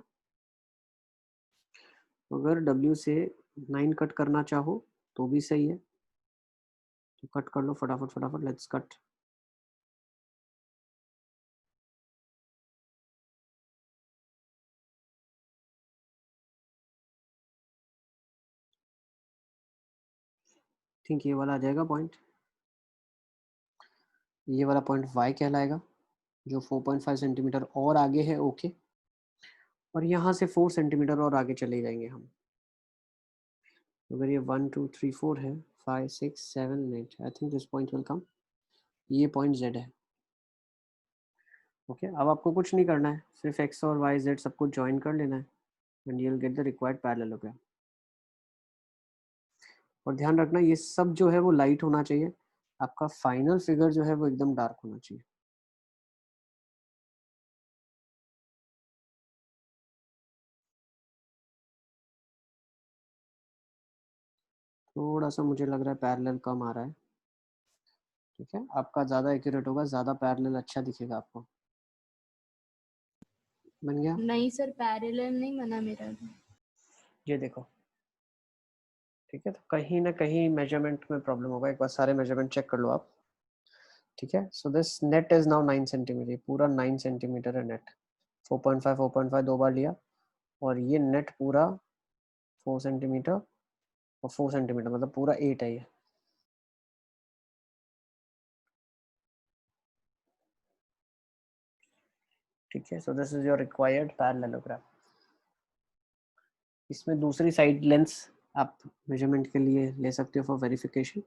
अगर W से 9 कट करना चाहो तो भी सही है, तो कट कर लो फटाफट फटाफट। Let's cut. थिंक ये वाला आ जाएगा पॉइंट, ये वाला पॉइंट Y कहलाएगा जो 4.5 सेंटीमीटर और आगे है ओके। और यहाँ से 4 सेंटीमीटर और आगे चले जाएंगे हम। अगर ये 1 2 3 4 है, 5 6 7 8, I think this point will come. ये पॉइंट Z है ओके। अब आपको कुछ नहीं करना है, सिर्फ X और Y Z सबको ज्वाइन कर लेना है and you will get the required parallelogram. और ध्यान रखना ये सब जो है वो लाइट होना चाहिए, आपका फाइनल फिगर जो है वो एकदम डार्क होना चाहिए। थोड़ा सा मुझे लग रहा है पैरेलल कम आ रहा है। ठीक है, आपका ज़्यादा एक्यूरेट होगा, ज़्यादा पैरेलल अच्छा दिखेगा आपको। बन गया?
नहीं सर, पैरेलल नहीं बना मेरा भी।
ये देखो, ठीक है, तो कहीं ना कहीं मेजरमेंट में प्रॉब्लम होगा। एक बार सारे मेजरमेंट चेक कर लो आप। ठीक है, so this net is now 9 centimetre, पूरा 9 सेंटीमीटर है नेट। 4.5 4.5 दो बार लिया और ये नेट पूरा 4 सेंटीमीटर और 4 सेंटीमीटर मतलब पूरा 8 है ये। ठीक है, सो this is your required parallelogram. इसमें दूसरी साइड लेंथ्स आप मेजरमेंट के लिए ले सकते हो फॉर वेरिफिकेशन।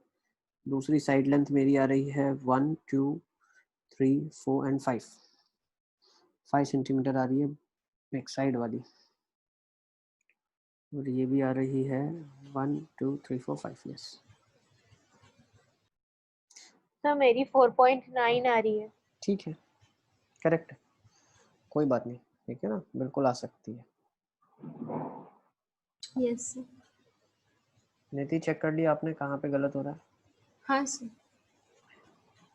दूसरी साइड लेंथ मेरी आ रही है 1 2 3 4 एंड 5 सेंटीमीटर आ रही है एक साइड वाली, और ये भी आ रही है 1 2 3 4 5। यस,
तो मेरी 4.9 आ रही है।
ठीक है, करेक्ट है, कोई बात नहीं, ठीक है ना, बिल्कुल आ सकती है।
Yes sir.
नीति चेक कर लिया आपने कहाँ पे गलत हो रहा है?
हाँ सर,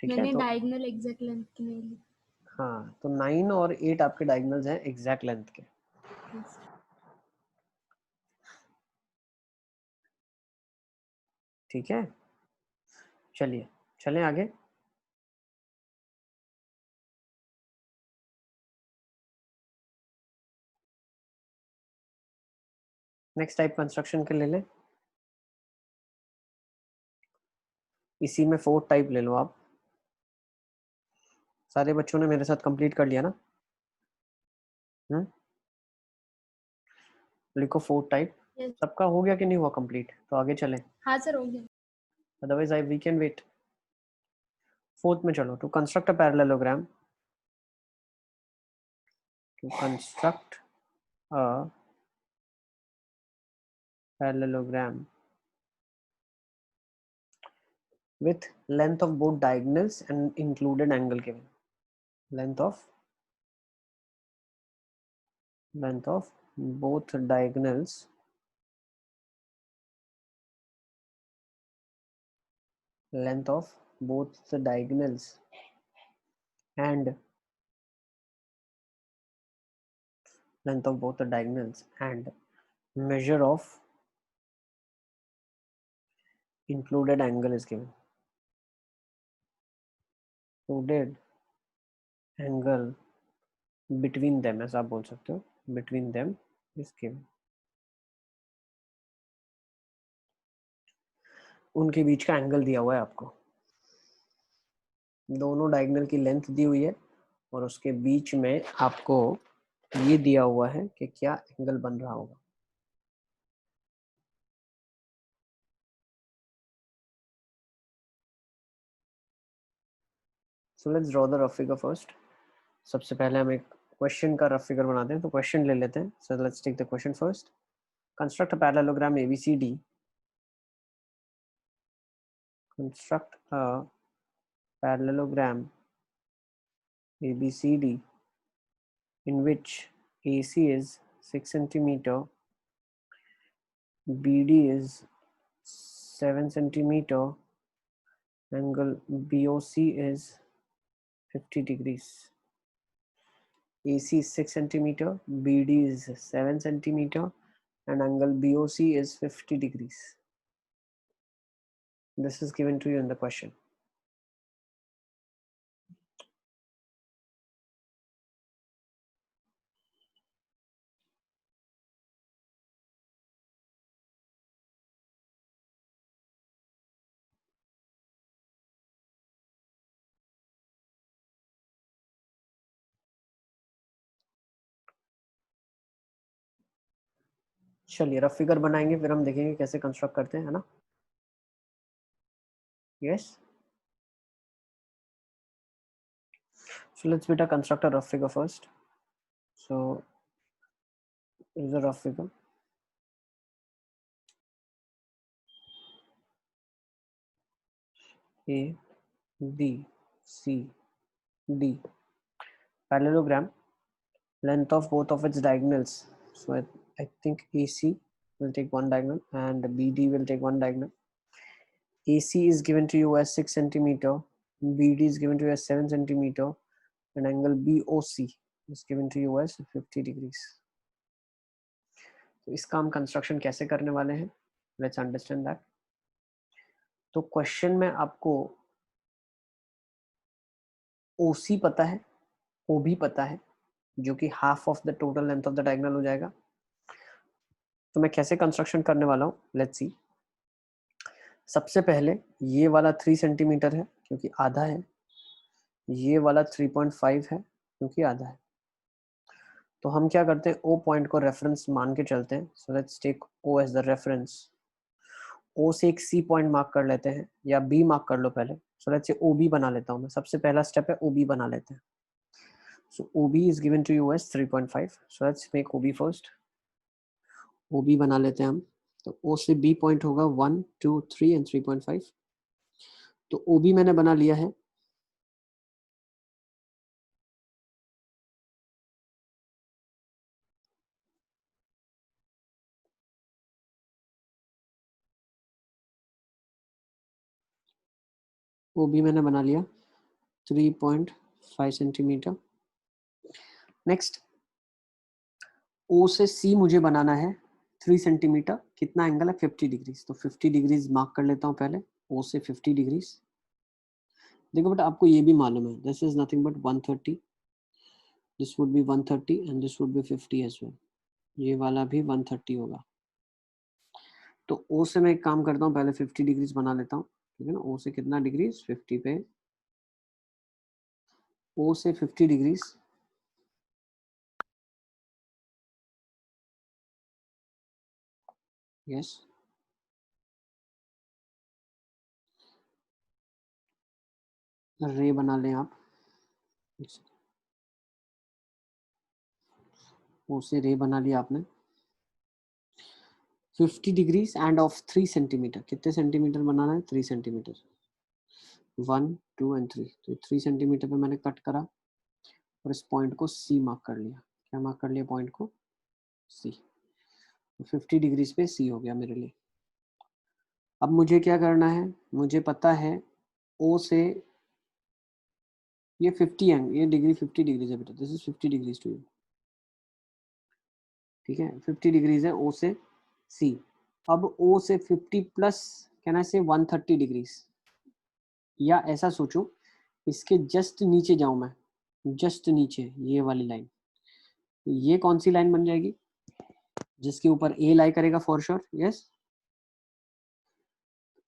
ठीक है
मैंने
तो
डायगोनल एग्जैक्ट लेंथ की नहीं ली।
हाँ, तो 9 और 8 आपके डायगोनल्स हैं एग्जैक्ट लेंथ के।
Yes.
ठीक है, चलिए चलें आगे। नेक्स्ट टाइप कंस्ट्रक्शन के ले लें, इसी में 4 टाइप ले लो आप। सारे बच्चों ने मेरे साथ कंप्लीट कर लिया ना? लिखो 4 टाइप।
Yes.
सबका हो गया कि नहीं हुआ कंप्लीट? तो आगे चलें,
हाँ सर हो गया।
Otherwise we can wait. 4th में चलो, to construct a parallelogram, to construct a parallelogram with length of both diagonals and included angle given. Length of both diagonals and measure of included angle is given. Included angle between them, ऐसा आप बोल सकते हो, between them is given. उनके बीच का angle दिया हुआ है आपको, दोनों डायगोनल की लेंथ दी हुई है और उसके बीच में आपको ये दिया हुआ है कि क्या एंगल बन रहा होगा। So let's draw the rough figure first. सबसे पहले हम एक क्वेश्चन का रफ फिगर बनाते हैं, तो क्वेश्चन ले लेते हैं। So let's take the question first. Construct a parallelogram ABCD. Construct a parallelogram ABCD in which AC is 6 centimeter, BD is 7 centimeter, angle BOC is 50 degrees. AC is 6 centimeter, BD is 7 centimeter, and angle BOC is 50 degrees. This is given to you in the question. चलिए rough figure बनाएंगे, फिर हम देखेंगे कैसे construct करते हैं, है ना? Yes. So let's beta construct a rough figure first. So here's a rough figure. A, B, C, D. Parallelogram. Length of both of its diagonals. So I think AC will take one diagonal and BD will take one diagonal. AC is given to you as 6 centimeter, BD is given to you as 7 centimeter, and angle BOC is given to you as 50 degrees. तो इसका हम construction कैसे करने वाले हैं, let's understand that. तो question में आपको OC पता है, OB पता है, जो कि half of the total length of the diagonal हो जाएगा। तो मैं कैसे कंस्ट्रक्शन करने वाला हूँ, लेट्स सी। सबसे पहले ये वाला 3 सेंटीमीटर है क्योंकि आधा है, ये वाला 3.5 है क्योंकि आधा है। तो हम क्या करते हैं, O पॉइंट को रेफरेंस मान के चलते हैं। So let's take O as the reference. O से एक C पॉइंट मार्क कर लेते हैं, या B मार्क कर लो पहले। सो लेट्स से OB बना लेता हूँ मैं, सबसे पहला स्टेप है OB बना लेते हैं। So OB is given to you as 3.5। So let's make OB first. OB बना लेते हैं हम। तो O से B पॉइंट होगा 1, 2, 3 एंड 3.5। तो OB मैंने बना लिया है। वो भी मैंने बना लिया 3.5 सेंटीमीटर। नेक्स्ट ओ से सी मुझे बनाना है 3 सेंटीमीटर। कितना एंगल है? 50 डिग्रीज। तो 50 डिग्रीज मार्क कर लेता हूँ पहले, ओ से 50 डिग्रीज। देखो बेटा आपको ये भी मालूम है, this is nothing but 130, this would be 130 and this would be 50 as well. ये वाला भी 130 होगा। तो ओ से मैं एक काम करता हूँ, पहले 50 डिग्रीज बना लेता हूँ, ठीक है ना। ओ से कितना डिग्रीज? 50 पे ओ से 50 डिग्रीज, यस। रे बना लें आप, ओ से रे बना लिया आपने 50 डिग्रीज एंड ऑफ 3 सेंटीमीटर। कितने सेंटीमीटर बनाना है? 3 सेंटीमीटर। 1 2 एंड 3। तो 3 सेंटीमीटर पे मैंने कट करा और इस पॉइंट को सी मार्क कर लिया। क्या मार्क कर लिया? पॉइंट को सी। 50 डिग्रीज पे सी हो गया मेरे लिए। अब मुझे क्या करना है? मुझे पता है ओ से ये 50 एंग ये डिग्री 50 डिग्रीज है बेटा, this is 50 degrees to you, ठीक है। 50 डिग्रीज है ओ से सी। अब ओ से 50 प्लस कैन आई से 130 डिग्रीज, या ऐसा सोचो इसके जस्ट नीचे जाऊं मैं, जस्ट नीचे ये वाली लाइन। ये कौन सी लाइन बन जाएगी? जिसके ऊपर ए लाई करेगा फॉर श्योर, यस।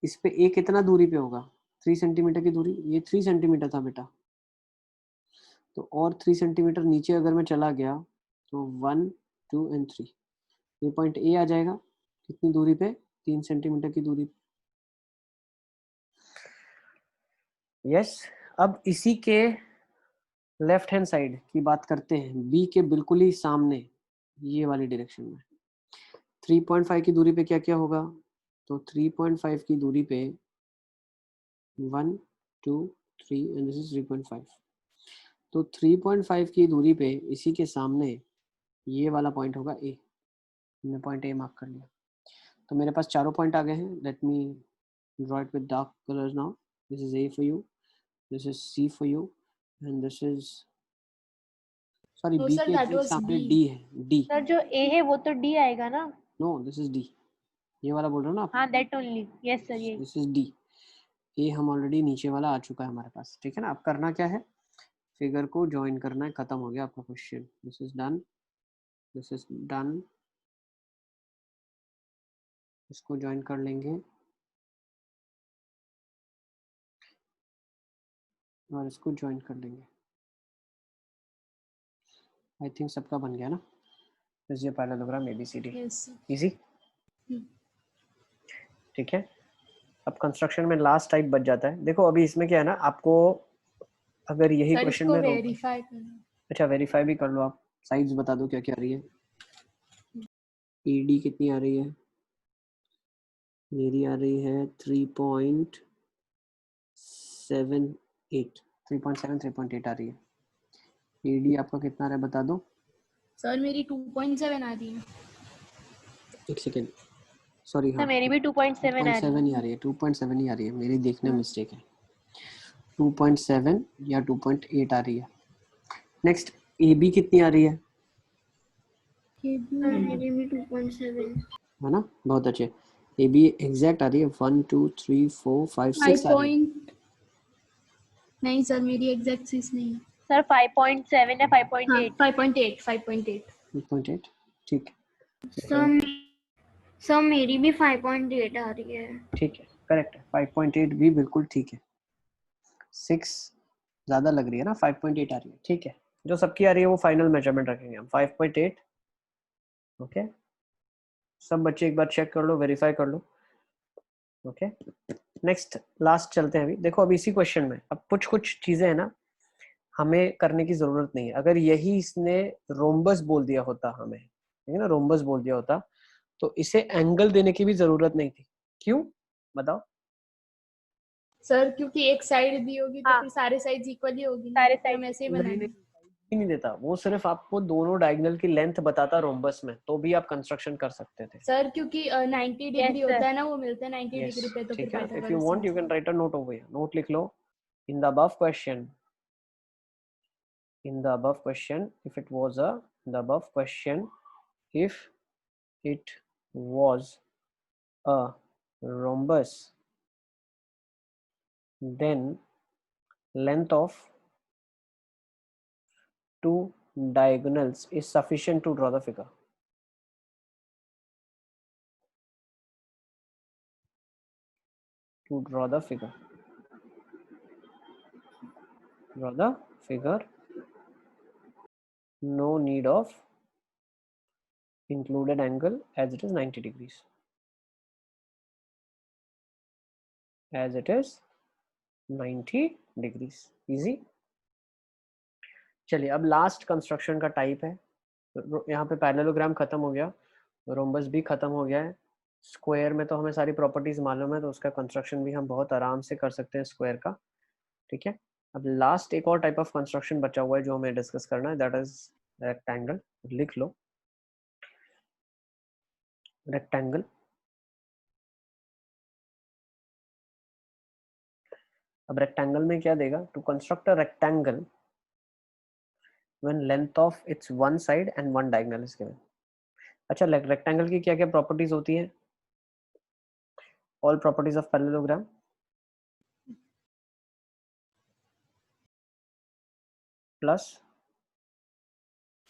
इस पे ए कितना दूरी पे होगा? 3 सेंटीमीटर की दूरी। ये 3 सेंटीमीटर था बेटा, तो और 3 सेंटीमीटर नीचे अगर मैं चला गया तो 1 2 एंड 3, ये पॉइंट ए आ जाएगा। कितनी दूरी पे? 3 सेंटीमीटर की दूरी। यस। अब इसी के लेफ्ट हैंड साइड की बात करते हैं, बी के बिल्कुल ही सामने ये वाली डायरेक्शन में 3.5 की दूरी पे क्या क्या होगा? तो 3.5 की दूरी पे 1 2 3 एंड दिस इज 3.5। तो 3.5 की दूरी पे इसी के सामने ये वाला पॉइंट होगा ए। हमने पॉइंट ए मार्क कर लिया। तो मेरे पास चारों पॉइंट आ गए हैं। Let me draw it with dark colours now. This is A for you, this is C for you and this is sorry
No,
B
sir,
के
that
ठीक
was
सामने
D.
डी है। डी,
सर जो A है वो तो D आएगा ना?
No this is D. ये वाला बोल रहे हो ना आप?
हाँ, दैट ओनली। यस सर, ये
दिस इज डी। ए हम ऑलरेडी नीचे वाला आ चुका है हमारे पास, ठीक है ना। अब करना क्या है? फिगर को ज्वाइन करना है। खत्म हो गया आपका question. This is done, this is done. इसको ज्वाइन कर लेंगे और इसको ज्वाइन कर लेंगे। आई थिंक सबका बन गया ना। ये parallelogram ABCD
Yes, sir.
Easy,
Hmm.
ठीक है। अब कंस्ट्रक्शन में लास्ट टाइप बच जाता है। देखो अभी इसमें क्या है ना, आपको अगर यही
सर
क्वेश्चन
इसको
में
वेरीफाई करना।
अच्छा वेरीफाई भी कर लो आप। साइड्स बता दो क्या क्या आ रही है। ED कितनी आ रही है? मेरी आ रही है 3.78, 3.7 3.8 आ रही है। ED आपका कितना आ रहा है बता दो।
सर मेरी 2.7 आ रही है।
एक सेकेंड, सॉरी
सर
हाँ
मेरी भी 2.7 आ रही
2.7
है।
ही आ रही है। 2.7 ही आ रही है, मेरी देखने में मिस्टेक है। 2.7 या 2.8 आ रही है। नेक्स्ट AB कितनी आ रही है?
मेरी भी 2.7।
है ना, बहुत अच्छे। AB एग्जैक्ट आ रही है। 1 2 3 4 5 6 आ रही है।
नहीं सर, मेरी एग्जैक्ट चीज नहीं है।
सर 5.7 या
हाँ
5.8?
5.8 5.8।
2.8 ठीक
सर मेरी भी 5.8 आ रही है।
ठीक है, करेक्ट है। 5.8 भी बिल्कुल ठीक है। 6 ज्यादा लग रही है ना, 5.8 आ रही है, ठीक है। जो सबकी आ रही है वो फाइनल मेजरमेंट रखेंगे हम 5.8। ओके, सब बच्चे एक बार चेक कर लो, वेरीफाई कर लो। ओके, नेक्स्ट लास्ट चलते हैं। अभी देखो अभी इसी क्वेश्चन में अब कुछ कुछ चीजें हैं ना हमें करने की जरूरत नहीं है। अगर यही इसने रोम्बस बोल दिया होता हमें, ठीक है ना, रोम्बस बोल दिया होता तो इसे एंगल देने की भी जरूरत नहीं थी। क्यों बताओ?
सर क्योंकि एक साइड दी होगी तो
हाँ।
फिर सारे साइड्स इक्वली होगी ना,
सारे
फिर हम
साइड
ऐसे ही
नहीं
बनाएंगे।
नहीं, ही नहीं देता, वो सिर्फ आपको दोनों डायगोनल की लेंथ बताता रोम्बस में, तो भी आप कंस्ट्रक्शन कर सकते थे।
सर क्योंकि 90 डिग्री
sir.
होता है ना, वो मिलता है 90
Yes,
डिग्री पे, तो फिर
ठीक है। If
पाइथागोरस
you
से
want, you
answer
can write a note over here. Note लिख लो. In the above question, in the above question, if it was a, the above question, if it was a rhombus, then length of two diagonals is sufficient to draw the figure. To draw the figure. Draw the figure. No need of included angle as it is 90 degrees. As it is 90 degrees. Easy. चलिए अब last construction का type है। यहाँ पे parallelogram खत्म हो गया, rhombus भी खत्म हो गया है। स्क्वायर में तो हमें सारी प्रॉपर्टीज मालूम है, तो उसका कंस्ट्रक्शन भी हम बहुत आराम से कर सकते हैं स्क्वायर का। ठीक है, अब लास्ट एक और टाइप ऑफ कंस्ट्रक्शन बचा हुआ है जो हमें डिस्कस करना है, दैट इज रेक्टेंगल। लिख लो रेक्टेंगल। अब रेक्टेंगल में क्या देगा, to construct a rectangle when length of its one side and one diagonal is given। अच्छा, रेक्टेंगल की क्या क्या प्रॉपर्टीज होती हैं? All properties of parallelogram, plus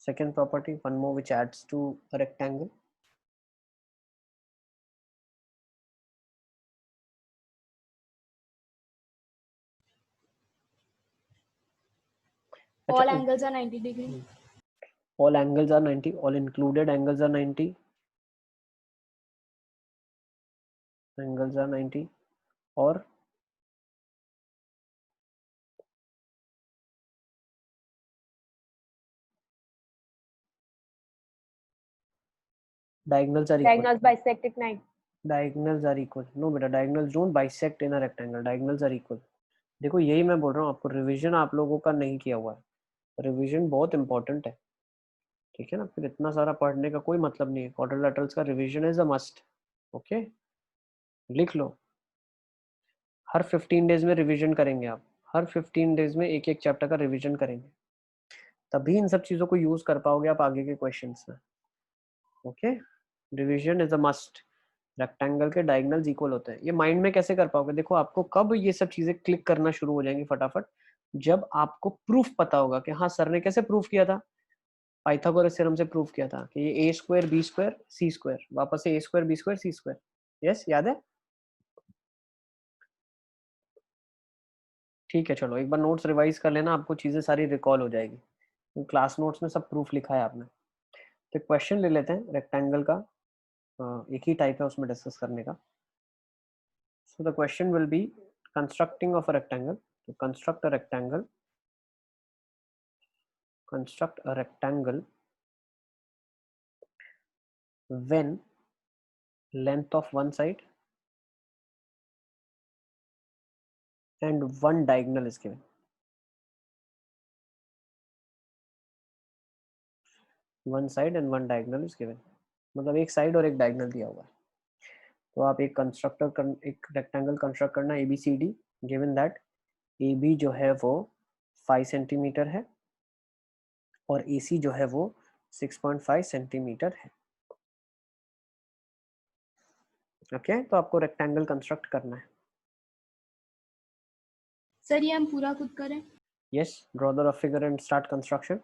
second property, one more which adds to a rectangle,
all angles are 90 degree।
all angles are 90, all included angles are 90, angles are 90, और diagonals are equal।
Diagonals bisect at 90.
Diagonals are equal, no बेटा, diagonals don't bisect in a rectangle, diagonals are equal। देखो यही मैं बोल रहा हूँ आपको, revision आप लोगों का नहीं किया हुआ है, रिवीजन बहुत इंपॉर्टेंट है। ठीक है ना, फिर इतना सारा पढ़ने का कोई मतलब नहीं है, क्वाड्रिलेटरल्स का revision is a must. Okay, लिख लो, हर 15 डेज में रिवीजन करेंगे आप, हर 15 डेज में एक एक चैप्टर का रिवीजन करेंगे, तभी इन सब चीज़ों को यूज कर पाओगे आप आगे के क्वेश्चंस में। Okay, revision is a must. Rectangle के डायगोनल्स इक्वल होते हैं, ये माइंड में कैसे कर पाओगे? देखो आपको कब ये सब चीजें क्लिक करना शुरू हो जाएंगी फटाफट, जब आपको प्रूफ पता होगा कि हाँ सर ने कैसे प्रूफ किया था, पाइथागोरस थ्योरम से प्रूफ किया था कि ये a square B square C square, वापस से a square B square C square. Yes, याद है? ठीक है, चलो एक बार नोट्स रिवाइज कर लेना, आपको चीजें सारी रिकॉल हो जाएगी, क्लास नोट्स में सब प्रूफ लिखा है आपने। तो क्वेश्चन ले लेते हैं रेक्टेंगल का, एक ही टाइप है उसमें डिस्कस करने का। So the question will be constructing of a rectangle. To construct a rectangle, when length of one side and one diagonal is given। One side and one diagonal is given, मतलब एक side और एक diagonal दिया हुआ है। तो आप एक एक रेक्टेंगल कंस्ट्रक्ट करना ABCD, गिवन दैट AB जो है वो 5 सेंटीमीटर है और AC जो है वो 6.5 सेंटीमीटर है। ओके, तो आपको रेक्टेंगल कंस्ट्रक्ट करना है।
सर ये हम पूरा खुद करें?
Yes, draw the rough figure and start construction।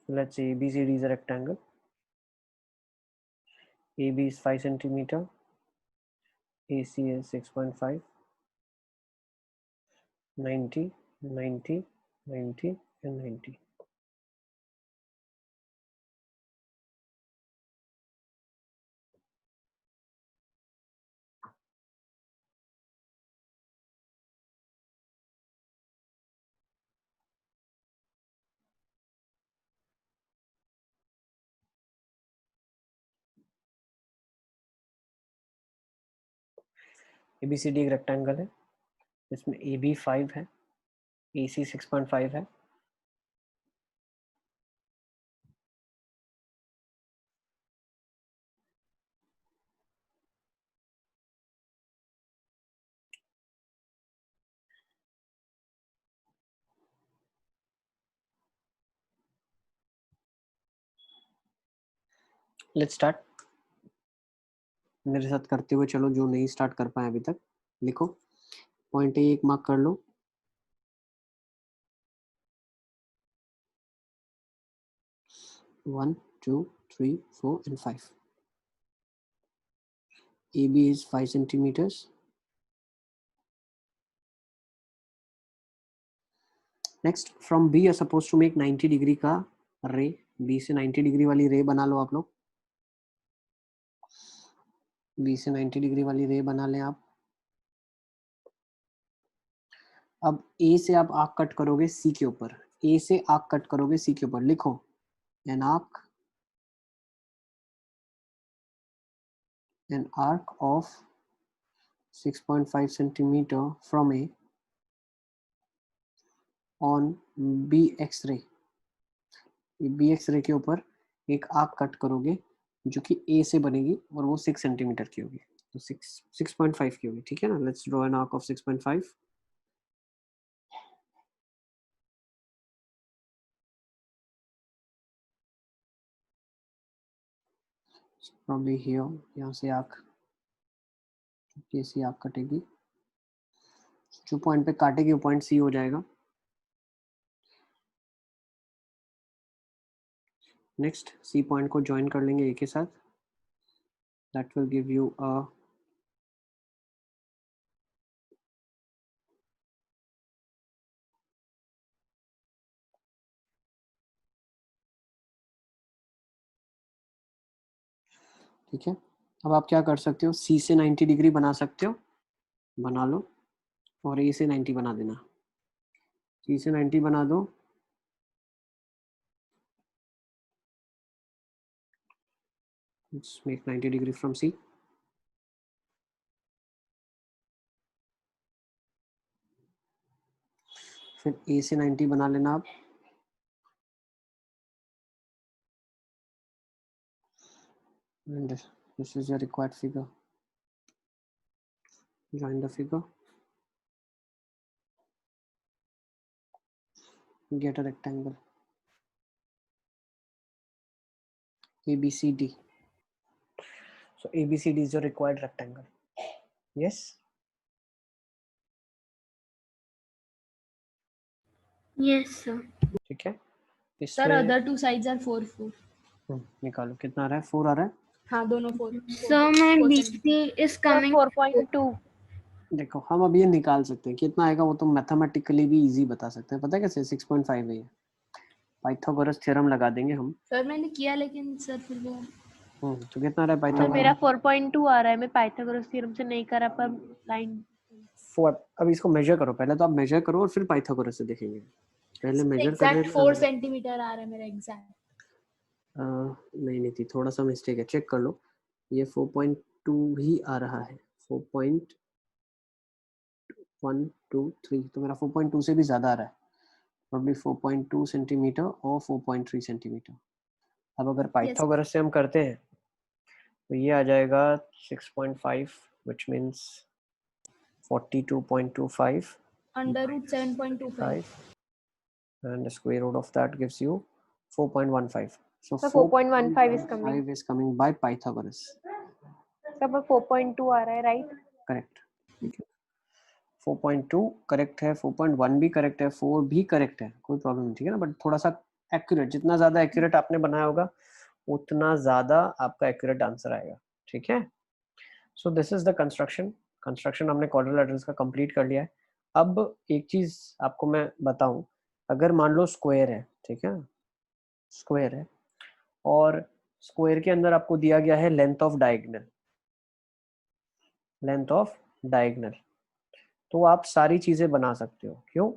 Let's say ABCD is a rectangle, AB is 5 centimeter, AC is 6.5, 90, 90, 90 and 90। ABCD एक रेक्टेंगल है, इसमें AB 5 है, AC 6.5 है, लेट्स स्टार्ट। मेरे साथ करते हुए चलो, जो नहीं स्टार्ट कर पाए अभी तक। लिखो, पॉइंट ए एक मार्क कर लो, 1 2 3 4 and 5. AB is 5 centimeters. Next, from B are suppose to make 90 degree का रे। बी से 90 डिग्री वाली रे बना लो आप लोग। बी से 90 डिग्री वाली रे बना लें आप। अब ए से आप आर्क कट करोगे सी के ऊपर। ए से आर्क कट करोगे सी के ऊपर। लिखो, an arc of 6.5 centimeter from A on B X ray. B X ray के ऊपर एक आर्क कट करोगे जो कि ए से बनेगी और वो 6 सेंटीमीटर की होगी, तो 6.5 की होगी। ठीक है ना। Let's draw an arc of 6.5। probably here, यहाँ से आर्क, ऐसी आर्क कटेगी, जो पॉइंट पे काटेगी वो पॉइंट सी हो जाएगा। नेक्स्ट, सी पॉइंट को ज्वाइन कर लेंगे ए के साथ। दैट विल गिव यू अ ठीक है। अब आप क्या कर सकते हो, सी से 90 डिग्री बना सकते हो, बना लो, और ए से 90 बना देना। सी से 90 बना दो, let's make 90 degree from C. फिर A से 90 बना लेना आप। And this is your required figure. Join the figure. Get a rectangle. ABCD. So ABCD is your required rectangle. Yes.
Yes, sir.
ठीक है।
Sir other two sides are 4 4।
निकालो कितना आ रहा है, 4 आ रहा है।
हाँ दोनों 4।
So my BC is coming
4.2।
देखो, हम अब ये निकाल सकते हैं कितना आएगा, वो तो मैथमेटिकली भी इजी बता सकते हैं। पता है कैसे? 6.5 है ये। पाइथागोरस थ्योरम लगा देंगे हम।
सर मैंने किया, लेकिन सर फिर वो
तो कितना आ रहा है
तो
पाइथागोरस?
मेरा 4.2 आ रहा है। मैं पाइथागोरस थ्योरम से नहीं करा पर लाइन।
अब इसको मेजर करो। पहले तो आप मेजर करो और फिर पाइथागोरस से देखेंगे। पहले मेजर कर
एग्जैक्ट 4 सेंटीमीटर आ रहा है मेरा एग्जैक्ट।
नहीं थी, थोड़ा सा मिस्टेक है, चेक कर लो। ये 4.2 ही आ रहा है, 4.123, तो मेरा 4.2 से भी ज़्यादा आ रहा है। प्रॉब्ली 4.2 सेंटीमीटर और 4.3 सेंटीमीटर। अब अगर पाइथागोरस से हम करते हैं तो ये आ जाएगा 6.5 which means 42.25
under root 7.25
and the square root of that gives you 4.15. So
4.15 is coming.
4.15 is coming by Pythagoras.
सब 4.2 आ रहा है, राइट?
करेक्ट। ठीक है, 4.2 करेक्ट है, 4.1 भी करेक्ट है, 4 भी करेक्ट है, कोई प्रॉब्लम नहीं। ठीक है ना। बट थोड़ा सा एक्यूरेट, जितना ज्यादा एक्यूरेट आपने बनाया होगा उतना ज्यादा आपका एक्यूरेट आंसर आएगा। ठीक है। सो दिस इज द कंस्ट्रक्शन हमने क्वाड्रिलेटरल्स का कंप्लीट कर लिया है। अब एक चीज आपको मैं बताऊं, अगर मान लो स्क्वायर है, ठीक है, स्क्वायर है और स्क्वायर के अंदर आपको दिया गया है लेंथ ऑफ डायगोनल, तो आप सारी चीजें बना सकते हो। क्यों?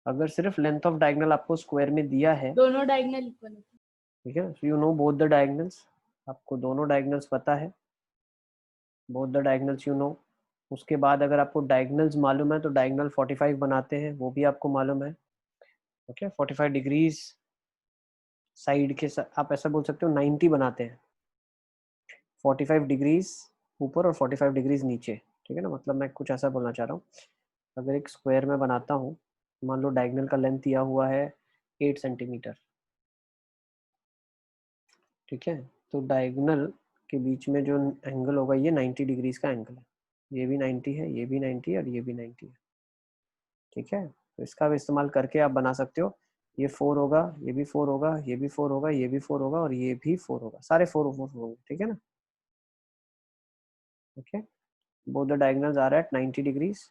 अगर सिर्फ लेंथ ऑफ डायगोनल आपको स्क्वायर में दिया है,
दोनों डायगोनल इक्वल है।
ठीक है, so you know both the diagonals, आपको दोनों डायगोनल्स पता है, both the diagonals you know. उसके बाद अगर आपको डायगनल्स मालूम है तो डायगनल 45 बनाते हैं, वो भी आपको मालूम है। ओके, 45 डिग्रीज साइड के आप ऐसा बोल सकते हो 90 बनाते हैं, 45 डिग्रीज ऊपर और 45 डिग्रीज नीचे, ठीक है ना। मतलब मैं कुछ ऐसा बोलना चाह रहा हूँ, अगर एक स्क्वायर में बनाता हूँ, मान लो डायगनल का लेंथ दिया हुआ है 8 सेंटीमीटर, ठीक है, तो डायगनल के बीच में जो एंगल होगा ये 90 डिग्रीज का एंगल है, ये भी 90 है, ये भी 90 है और ये भी 90 है, ठीक है। तो इसका भी इस्तेमाल करके आप बना सकते हो, ये 4 होगा, ये भी 4 होगा, ये भी 4 होगा, ये भी 4 होगा और ये भी 4 होगा, सारे 4 होंगे, ठीक है ना। Okay, both the diagonals are at 90 degrees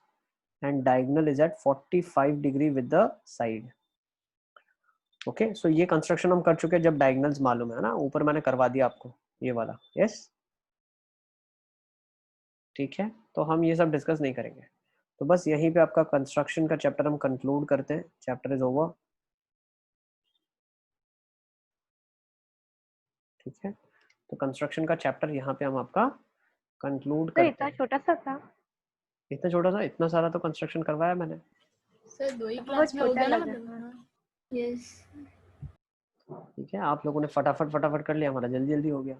and diagonal is at 45 degree with the side. Okay, so ये कंस्ट्रक्शन हम कर चुके हैं जब डायगनल्स मालूम है ना, ऊपर मैंने करवा दिया आपको ये वाला, यस ठीक है। तो हम ये सब डिस्कस नहीं करेंगे, तो बस यहीं पे आपका कंस्ट्रक्शन का चैप्टर हम कंक्लूड करते हैं, चैप्टर इज ओवर, ठीक है। तो कंस्ट्रक्शन का चैप्टर यहाँ पे हम आपका कंक्लूड
तो
करते
इतना
हैं।
छोटा सा था।
इतना छोटा सा, इतना सारा तो कंस्ट्रक्शन करवाया मैंने।
सर 2 ही
बहुत
क्लास में हो
छोटा
गया ना
लगा।
मतलब।
यस
ठीक है, आप लोगों ने फटाफट कर लिया, हमारा जल्दी जल्दी हो गया।